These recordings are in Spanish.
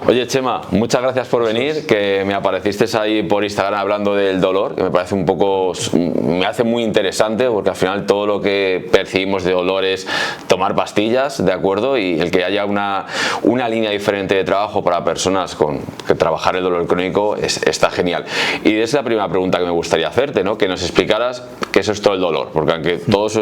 Oye, Chema, muchas gracias por venir, que me apareciste ahí por Instagram hablando del dolor, que me parece me hace muy interesante, porque al final todo lo que percibimos de dolor es tomar pastillas, ¿de acuerdo? Y el que haya una línea diferente de trabajo para personas que trabajar el dolor crónico está genial. Y es la primera pregunta que me gustaría hacerte, ¿no? Que nos explicaras qué es esto del dolor, porque aunque todos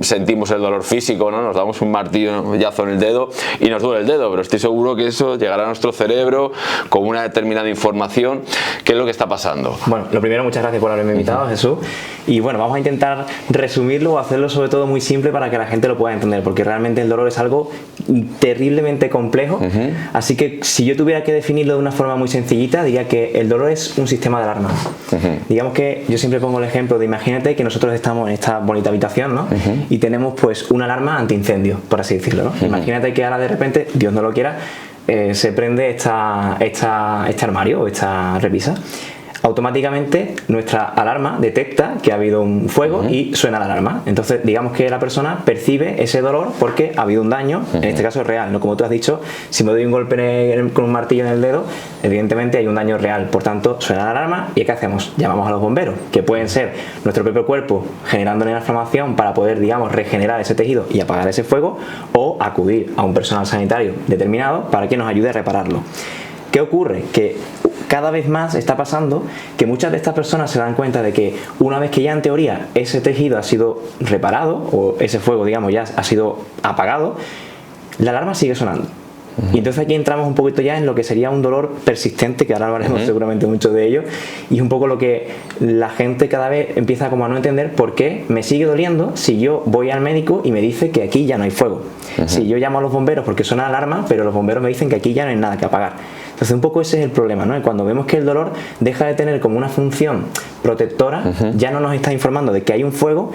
sentimos el dolor físico, ¿no? Nos damos un martillazo en el dedo y nos duele el dedo, pero estoy seguro que eso llegará a nuestro cerebro con una determinada información. ¿Qué es lo que está pasando? Bueno, lo primero, muchas gracias por haberme invitado, Jesús. Y bueno, vamos a intentar resumirlo o hacerlo sobre todo muy simple para que la gente lo pueda entender, porque realmente el dolor es algo terriblemente complejo. Así que si yo tuviera que definirlo de una forma muy sencillita, diría que el dolor es un sistema de alarmas. Digamos que yo siempre pongo el ejemplo de, imagínate que nosotros estamos en esta bonita habitación, ¿no? Y tenemos pues una alarma antiincendio, por así decirlo, ¿no? Imagínate que ahora de repente, Dios no lo quiera, se prende este armario o esta repisa. Automáticamente nuestra alarma detecta que ha habido un fuego y suena la alarma. Entonces digamos que la persona percibe ese dolor porque ha habido un daño, en este caso es real, ¿no? Como tú has dicho, si me doy un golpe con un martillo en el dedo, evidentemente hay un daño real, por tanto suena la alarma. ¿Y qué hacemos? Llamamos a los bomberos, que pueden ser nuestro propio cuerpo generando una inflamación para poder, digamos, regenerar ese tejido y apagar ese fuego, o acudir a un personal sanitario determinado para que nos ayude a repararlo. ¿Qué ocurre? Que cada vez más está pasando que muchas de estas personas se dan cuenta de que una vez que ya en teoría ese tejido ha sido reparado o ese fuego, digamos, ya ha sido apagado, la alarma sigue sonando. Y entonces aquí entramos un poquito ya en lo que sería un dolor persistente, que ahora hablaremos seguramente mucho de ello, y es un poco lo que la gente cada vez empieza como a no entender por qué me sigue doliendo si yo voy al médico y me dice que aquí ya no hay fuego. Si yo llamo a los bomberos porque suena la alarma, pero los bomberos me dicen que aquí ya no hay nada que apagar. Entonces un poco ese es el problema, ¿no? Y cuando vemos que el dolor deja de tener como una función protectora, ya no nos está informando de que hay un fuego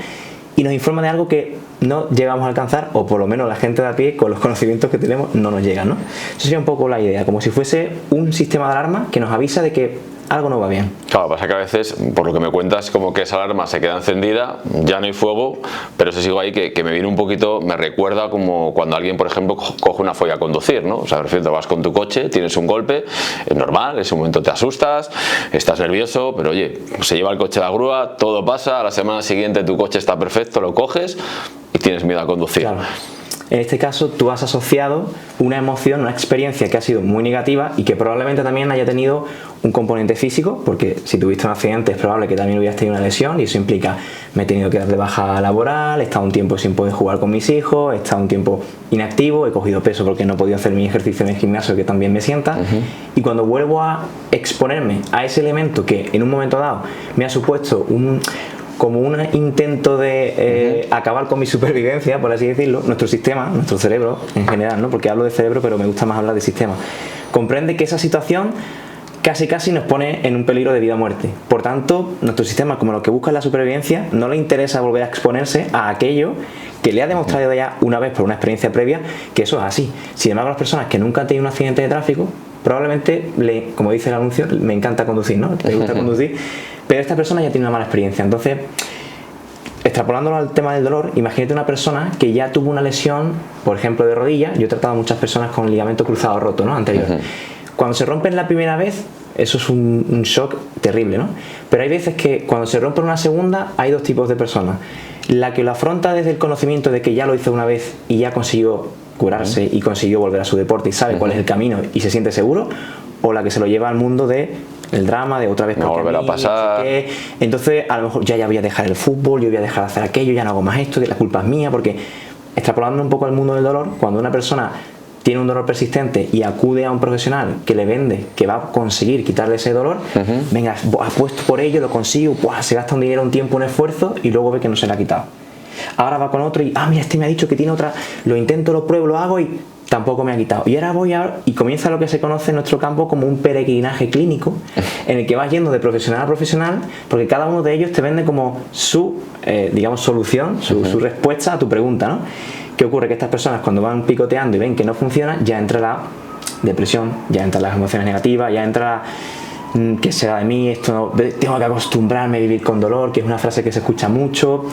y nos informa de algo que no llegamos a alcanzar, o por lo menos la gente de a pie con los conocimientos que tenemos no nos llegan, ¿no? Eso sería un poco la idea, como si fuese un sistema de alarma que nos avisa de que algo no va bien. Claro, pasa que a veces, por lo que me cuentas, como que esa alarma se queda encendida, ya no hay fuego, pero eso sigo ahí que me viene un poquito, me recuerda como cuando alguien, por ejemplo, coge una folla a conducir, ¿no? O sea, te vas con tu coche, tienes un golpe, es normal, en ese momento te asustas, estás nervioso, pero oye, se lleva el coche a la grúa, todo pasa, a la semana siguiente tu coche está perfecto, lo coges y tienes miedo a conducir. Claro. En este caso tú has asociado una emoción, una experiencia que ha sido muy negativa y que probablemente también haya tenido un componente físico, porque si tuviste un accidente es probable que también hubieras tenido una lesión, y eso implica, me he tenido que dar de baja laboral, he estado un tiempo sin poder jugar con mis hijos, he estado un tiempo inactivo, he cogido peso porque no he podido hacer mi ejercicio en el gimnasio que también me sienta, y cuando vuelvo a exponerme a ese elemento que en un momento dado me ha supuesto como un intento de acabar con mi supervivencia, por así decirlo, nuestro sistema, nuestro cerebro en general, ¿no? Porque hablo de cerebro, pero me gusta más hablar de sistema, comprende que esa situación casi nos pone en un peligro de vida o muerte. Por tanto, nuestro sistema, como lo que busca es la supervivencia, no le interesa volver a exponerse a aquello que le ha demostrado ya una vez por una experiencia previa que eso es así. Sin embargo, las personas que nunca han tenido un accidente de tráfico, probablemente, como dice el anuncio, me encanta conducir, ¿no? Le gusta conducir, pero esta persona ya tiene una mala experiencia. Entonces, extrapolándolo al tema del dolor, imagínate una persona que ya tuvo una lesión, por ejemplo, de rodilla. Yo he tratado a muchas personas con ligamento cruzado roto, ¿no? Anterior. Cuando se rompen la primera vez, eso es un shock terrible, ¿no? Pero hay veces que cuando se rompe una segunda, hay dos tipos de personas. La que lo afronta desde el conocimiento de que ya lo hizo una vez y ya consiguió curarse y consiguió volver a su deporte y sabe cuál es el camino y se siente seguro, o la que se lo lleva al mundo de el drama, de otra vez no volver a pasar. No sé qué. Entonces a lo mejor ya voy a dejar el fútbol, yo voy a dejar de hacer aquello, ya no hago más esto, que la culpa es mía, porque extrapolando un poco al mundo del dolor, cuando una persona tiene un dolor persistente y acude a un profesional que le vende que va a conseguir quitarle ese dolor, venga, apuesto por ello, lo consigo, se gasta un dinero, un tiempo, un esfuerzo y luego ve que no se le ha quitado. Ahora va con otro y, mira, este me ha dicho que tiene otra, lo intento, lo pruebo, lo hago y tampoco me ha quitado. Y ahora y comienza lo que se conoce en nuestro campo como un peregrinaje clínico, en el que vas yendo de profesional a profesional, porque cada uno de ellos te vende como su, digamos, solución, su respuesta a tu pregunta, ¿no? ¿Qué ocurre? Que estas personas, cuando van picoteando y ven que no funciona, ya entra la depresión, ya entran las emociones negativas, ya entra ¿qué será de mí? Esto no, tengo que acostumbrarme a vivir con dolor, que es una frase que se escucha mucho.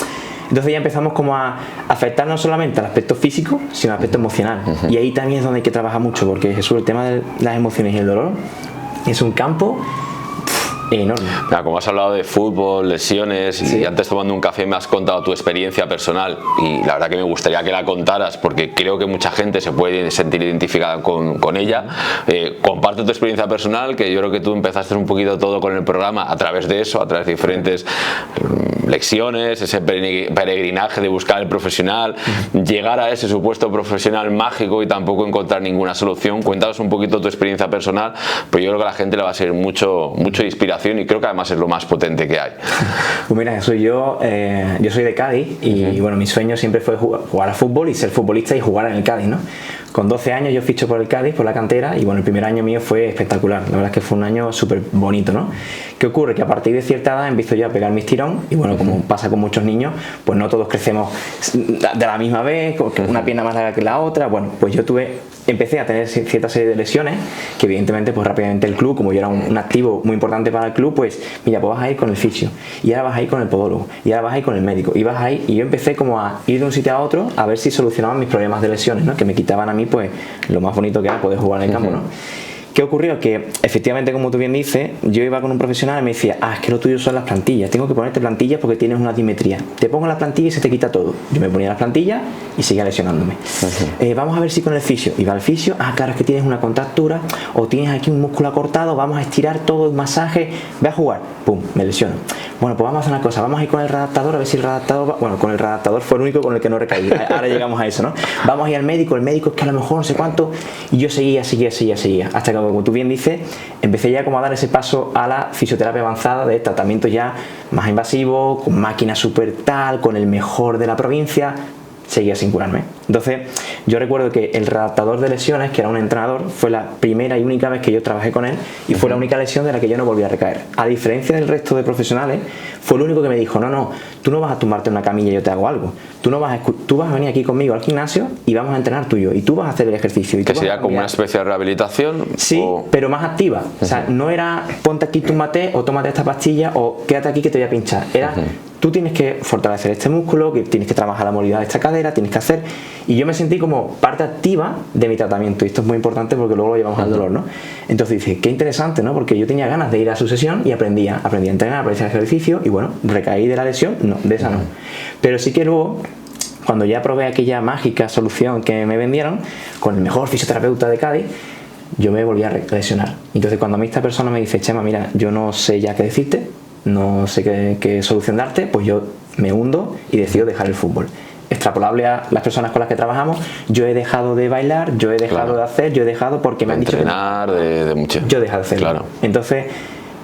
Entonces ya empezamos como a afectar no solamente al aspecto físico, sino al aspecto emocional. Y ahí también es donde hay que trabajar mucho, porque Jesús, el tema de las emociones y el dolor es un campo enorme. Mira, como has hablado de fútbol, lesiones, y antes tomando un café me has contado tu experiencia personal, y la verdad que me gustaría que la contaras porque creo que mucha gente se puede sentir identificada con ella. Comparte tu experiencia personal, que yo creo que tú empezaste un poquito todo con el programa a través de eso, a través de diferentes lecciones, ese peregrinaje de buscar el profesional, llegar a ese supuesto profesional mágico y tampoco encontrar ninguna solución. Cuéntanos un poquito tu experiencia personal, pero yo creo que a la gente le va a ser mucho inspiración, y creo que además es lo más potente que hay. Pues mira, yo soy de Cádiz y bueno, mi sueño siempre fue jugar a fútbol y ser futbolista y jugar en el Cádiz, ¿no? Con 12 años yo ficho por el Cádiz, por la cantera, y bueno, el primer año mío fue espectacular. La verdad es que fue un año súper bonito, ¿no? ¿Qué ocurre? Que a partir de cierta edad empiezo yo a pegar mis tirón, y bueno, como pasa con muchos niños, pues no todos crecemos de la misma vez, con una pierna más larga que la otra. Bueno, pues empecé a tener cierta serie de lesiones, que evidentemente pues rápidamente el club, como yo era un activo muy importante para el club, pues mira, pues vas a ir con el fisio, y ahora vas a ir con el podólogo, y ahora vas a ir con el médico, y vas a ir, y yo empecé como a ir de un sitio a otro a ver si solucionaban mis problemas de lesiones, ¿no? Que me quitaban a mí pues lo más bonito que era poder jugar en el campo, ¿no? ¿Qué ocurrió? Que efectivamente, como tú bien dices, yo iba con un profesional y me decía, es que lo tuyo son las plantillas, tengo que ponerte plantillas porque tienes una dimetría, te pongo las plantillas y se te quita todo. Yo me ponía las plantillas y seguía lesionándome. Vamos a ver si con el fisio, iba al fisio, claro, es que tienes una contractura o tienes aquí un músculo acortado, vamos a estirar todo el masaje, ve a jugar, pum, me lesiono. Bueno, pues vamos a hacer una cosa, vamos a ir con el readaptador a ver si el readaptador va. Bueno, con el readaptador fue el único con el que no recaí, ahora llegamos a eso, ¿no? Vamos a ir al médico, el médico es que a lo mejor no sé cuánto, y yo seguía, hasta que, como tú bien dices, empecé ya como a dar ese paso a la fisioterapia avanzada, de tratamiento ya más invasivo, con máquina super tal, con el mejor de la provincia. Seguía sin curarme. Entonces yo recuerdo que el readaptador de lesiones, que era un entrenador, fue la primera y única vez que yo trabajé con él, y fue la única lesión de la que yo no volví a recaer. A diferencia del resto de profesionales, fue el único que me dijo, no, tú no vas a tumbarte en una camilla y yo te hago algo, tú vas a venir aquí conmigo al gimnasio y vamos a entrenar tú y yo, y tú vas a hacer el ejercicio. Y que sería como una especie de rehabilitación. Sí, pero más activa. O sea, no era ponte aquí, túmbate, o tómate esta pastilla, o quédate aquí que te voy a pinchar. Era tú tienes que fortalecer este músculo, que tienes que trabajar la movilidad de esta cadera, tienes que hacer. Y yo me sentí como parte activa de mi tratamiento, y esto es muy importante porque luego lo llevamos al dolor, ¿no? Entonces dice, qué interesante, ¿no? Porque yo tenía ganas de ir a su sesión y aprendía a entrenar, aprendí a hacer ejercicio, y bueno, recaí de la lesión, no, de esa no. Pero sí que luego, cuando ya probé aquella mágica solución que me vendieron, con el mejor fisioterapeuta de Cádiz, yo me volví a lesionar. Entonces cuando a mí esta persona me dice, Chema, mira, yo no sé ya qué decirte, no sé qué solución darte, pues yo me hundo y decido dejar el fútbol. Extrapolable a las personas con las que trabajamos, yo he dejado de bailar, yo he dejado de hacer, yo he dejado porque me han dicho entrenar, de mucho. Yo he dejado de hacerlo. Claro. Entonces,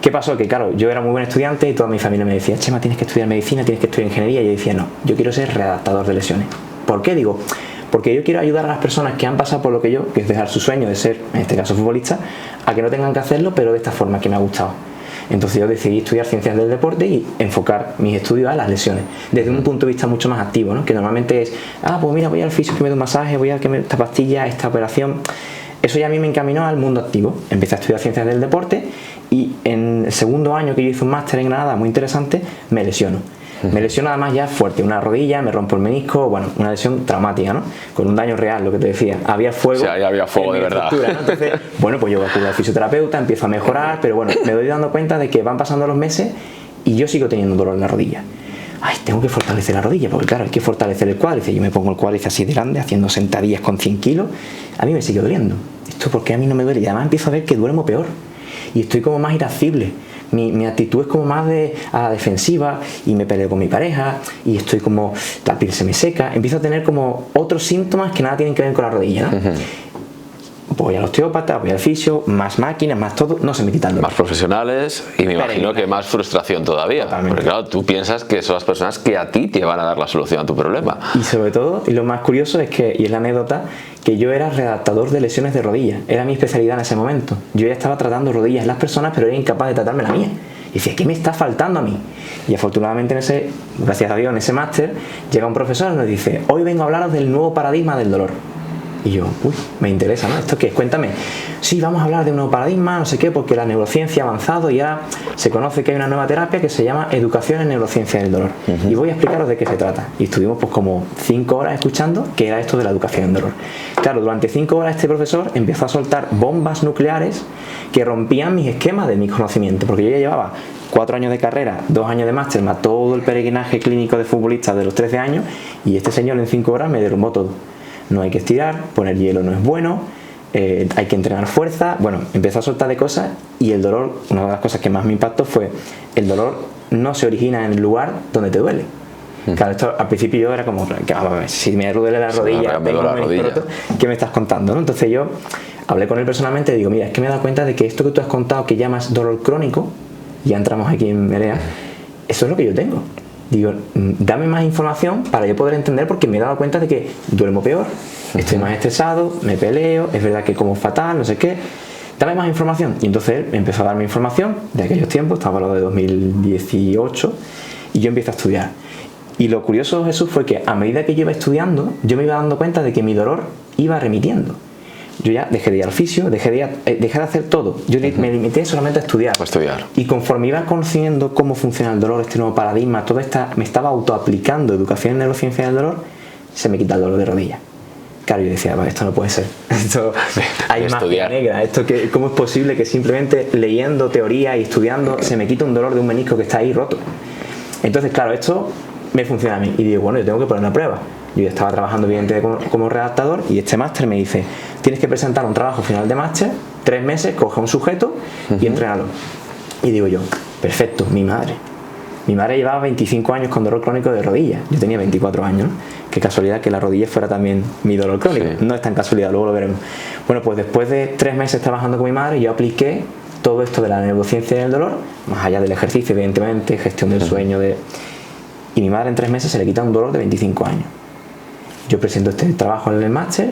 ¿qué pasó? Que claro, yo era muy buen estudiante y toda mi familia me decía, Chema, tienes que estudiar medicina, tienes que estudiar ingeniería, y yo decía, no, yo quiero ser readaptador de lesiones. ¿Por qué? Digo, porque yo quiero ayudar a las personas que han pasado por lo que yo, que es dejar su sueño de ser, en este caso futbolista, a que no tengan que hacerlo, pero de esta forma que me ha gustado. Entonces yo decidí estudiar ciencias del deporte y enfocar mis estudios a las lesiones, desde un punto de vista mucho más activo, ¿no? Que normalmente es, pues mira, voy al fisio que me dé un masaje, voy a que me esta pastilla, esta operación. Eso ya a mí me encaminó al mundo activo. Empecé a estudiar ciencias del deporte y en el segundo año que yo hice un máster en Granada, muy interesante, me lesiono. Me lesiono además ya fuerte, una rodilla, me rompo el menisco, bueno, una lesión traumática, ¿no? Con un daño real, lo que te decía. Había fuego. Sí, ahí había fuego de verdad. ¿no? Entonces, bueno, pues yo acudo al fisioterapeuta, empiezo a mejorar, pero bueno, me doy dando cuenta de que van pasando los meses y yo sigo teniendo dolor en la rodilla. Tengo que fortalecer la rodilla, porque claro, hay que fortalecer el cuádriceps. Yo me pongo el cuádriceps así de grande, haciendo sentadillas con 100 kilos, a mí me sigue doliendo. ¿Esto por qué a mí no me duele? Y además empiezo a ver que duermo peor y estoy como más irascible. Mi actitud es como más a la defensiva, y me peleo con mi pareja y estoy como, la piel se me seca, empiezo a tener como otros síntomas que nada tienen que ver con la rodilla, ¿no? Voy al osteópata, voy al fisio, más máquinas, más todo, no se me quitan más profesionales, y me imagino que más frustración todavía. Totalmente. Porque claro, tú piensas que son las personas que a ti te van a dar la solución a tu problema. Y sobre todo, y lo más curioso es que, y es la anécdota, que yo era redactador de lesiones de rodillas, era mi especialidad en ese momento. Yo ya estaba tratando rodillas en las personas, pero era incapaz de tratarme la mía. Y decía, ¿qué me está faltando a mí? Y afortunadamente gracias a Dios, en ese máster, llega un profesor y nos dice, hoy vengo a hablaros del nuevo paradigma del dolor. Y yo, uy, me interesa, ¿no? ¿Esto qué es? Cuéntame. Sí, vamos a hablar de un nuevo paradigma, no sé qué, porque la neurociencia ha avanzado y ahora se conoce que hay una nueva terapia que se llama educación en neurociencia del dolor. Y voy a explicaros de qué se trata. Y estuvimos pues como 5 horas escuchando qué era esto de la educación en dolor. Claro, durante 5 horas este profesor empezó a soltar bombas nucleares que rompían mis esquemas de mis conocimientos, porque yo ya llevaba 4 años de carrera, 2 años de máster, más todo el peregrinaje clínico de futbolista de los 13 años, y este señor en 5 horas me derrumbó todo. No hay que estirar, poner hielo no es bueno, hay que entrenar fuerza. Bueno, empezó a soltar de cosas, y el dolor, una de las cosas que más me impactó fue el dolor no se origina en el lugar donde te duele. Claro, esto al principio yo era como, si me duele la rodilla, tengo un menisco roto, ¿qué me estás contando, no? Entonces yo hablé con él personalmente y digo, mira, es que me he dado cuenta de que esto que tú has contado que llamas dolor crónico, ya entramos aquí en Merea, eso es lo que yo tengo. Digo, dame más información para yo poder entender, porque me he dado cuenta de que duermo peor, estoy más estresado, me peleo, es verdad que como fatal, no sé qué, dame más información. Y entonces él empezó a darme información de aquellos tiempos, estaba hablando de 2018, y yo empiezo a estudiar. Y lo curioso, Jesús, fue que a medida que yo iba estudiando, yo me iba dando cuenta de que mi dolor iba remitiendo. Yo ya dejé de ir al fisio, dejé de hacer todo. Yo me limité solamente a estudiar. Y conforme iba conociendo cómo funciona el dolor, este nuevo paradigma, me estaba autoaplicando educación en neurociencia del dolor, se me quita el dolor de rodilla. Claro, yo decía, esto no puede ser. Esto hay magia negra. ¿Cómo es posible que simplemente leyendo teoría y estudiando se me quite un dolor de un menisco que está ahí roto? Entonces, claro, esto me funciona a mí. Y digo, bueno, yo tengo que poner una prueba. Yo ya estaba trabajando evidentemente como redactador, y este máster me dice, tienes que presentar un trabajo final de máster, 3 meses, coge un sujeto y entrénalo. Y digo yo, perfecto, mi madre llevaba 25 años con dolor crónico de rodilla, yo tenía 24 años, ¿no? Qué casualidad que la rodilla fuera también mi dolor crónico, sí. No es tan casualidad, luego lo veremos. Bueno, pues después de 3 meses trabajando con mi madre, yo apliqué todo esto de la neurociencia del dolor, más allá del ejercicio, evidentemente, gestión del sueño, y mi madre en 3 meses se le quita un dolor de 25 años. Yo presento este trabajo en el máster,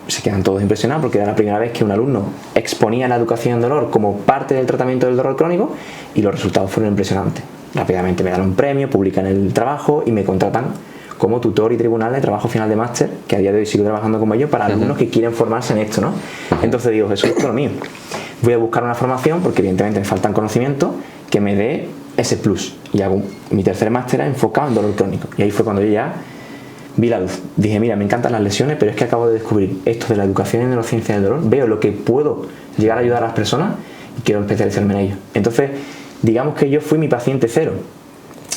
se quedan todos impresionados porque era la primera vez que un alumno exponía la educación en dolor como parte del tratamiento del dolor crónico, y los resultados fueron impresionantes. Rápidamente me dan un premio, publican el trabajo y me contratan como tutor y tribunal de trabajo final de máster, que a día de hoy sigo trabajando como yo para alumnos que quieren formarse en esto, ¿no? Entonces digo, Jesús, esto es lo mío. Voy a buscar una formación, porque evidentemente me faltan conocimientos, que me dé ese plus. Y hago mi tercer máster enfocado en dolor crónico. Y ahí fue cuando yo ya vi la luz. Dije, mira, me encantan las lesiones, pero es que acabo de descubrir esto de la educación en neurociencia del dolor, veo lo que puedo llegar a ayudar a las personas y quiero especializarme en ello. Entonces, digamos que yo fui mi paciente 0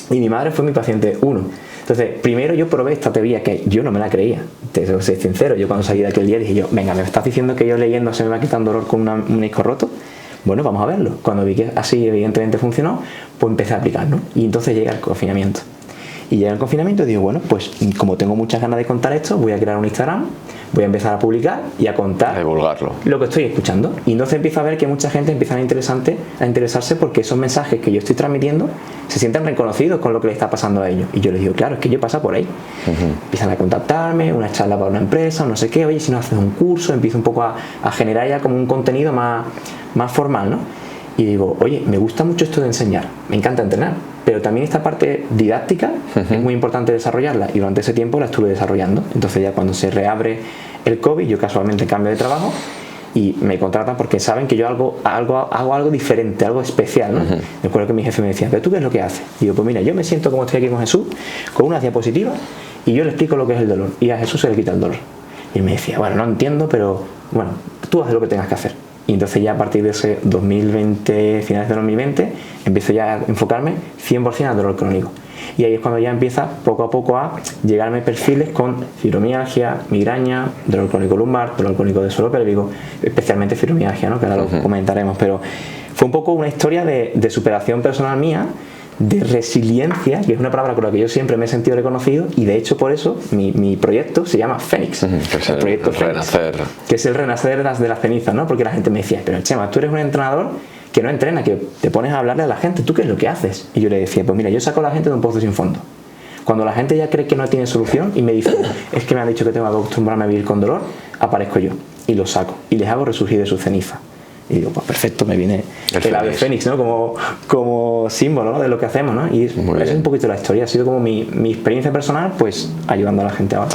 y mi madre fue mi paciente 1. Entonces, primero yo probé esta teoría que yo no me la creía, te soy sincero. Yo cuando salí de aquel día dije yo, venga, ¿me estás diciendo que yo leyendo se me va quitando dolor con un menisco roto? Bueno, vamos a verlo. Cuando vi que así evidentemente funcionó, pues empecé a aplicar, ¿no? Y entonces llega el confinamiento. Y llega el confinamiento y digo, bueno, pues como tengo muchas ganas de contar esto, voy a crear un Instagram, voy a empezar a publicar y a contar, a divulgarlo, lo que estoy escuchando. Y entonces empiezo a ver que mucha gente empieza a interesarse porque esos mensajes que yo estoy transmitiendo se sienten reconocidos con lo que le está pasando a ellos. Y yo les digo, claro, es que yo paso por ahí. Empiezan a contactarme, una charla para una empresa, no sé qué, oye, si no haces un curso, empiezo un poco a generar ya como un contenido más formal, ¿no? Y digo, oye, me gusta mucho esto de enseñar, me encanta entrenar, pero también esta parte didáctica es muy importante desarrollarla, y durante ese tiempo la estuve desarrollando. Entonces ya cuando se reabre el COVID, yo casualmente cambio de trabajo y me contratan porque saben que yo hago algo diferente, algo especial, ¿no? Me acuerdo que mi jefe me decía, ¿pero tú qué es lo que haces? Y yo, pues mira, yo me siento como estoy aquí con Jesús, con una diapositiva, y yo le explico lo que es el dolor, y a Jesús se le quita el dolor. Y él me decía, bueno, no entiendo, pero bueno, tú haz lo que tengas que hacer. Y entonces ya a partir de ese 2020, finales de 2020, empiezo ya a enfocarme 100% al dolor crónico. Y ahí es cuando ya empieza poco a poco a llegarme perfiles con fibromialgia, migraña, dolor crónico lumbar, dolor crónico de suelo pélvico, especialmente fibromialgia, ¿no? Que ahora lo comentaremos. Pero fue un poco una historia de superación personal mía, de resiliencia, que es una palabra con la que yo siempre me he sentido reconocido, y de hecho por eso mi proyecto se llama Fénix, el proyecto Renacer, que es el renacer de las cenizas, ¿no? Porque la gente me decía, pero Chema, tú eres un entrenador que no entrena, que te pones a hablarle a la gente, ¿tú qué es lo que haces? Y yo le decía, pues mira, yo saco a la gente de un pozo sin fondo. Cuando la gente ya cree que no tiene solución y me dice, es que me han dicho que tengo que acostumbrarme a vivir con dolor, aparezco yo y los saco y les hago resurgir de sus cenizas. Y digo, pues perfecto, me viene el ave fénix, ¿no? Como símbolo, ¿no? De lo que hacemos, ¿no? Y esa es un poquito la historia, ha sido como mi experiencia personal, pues ayudando a la gente ahora.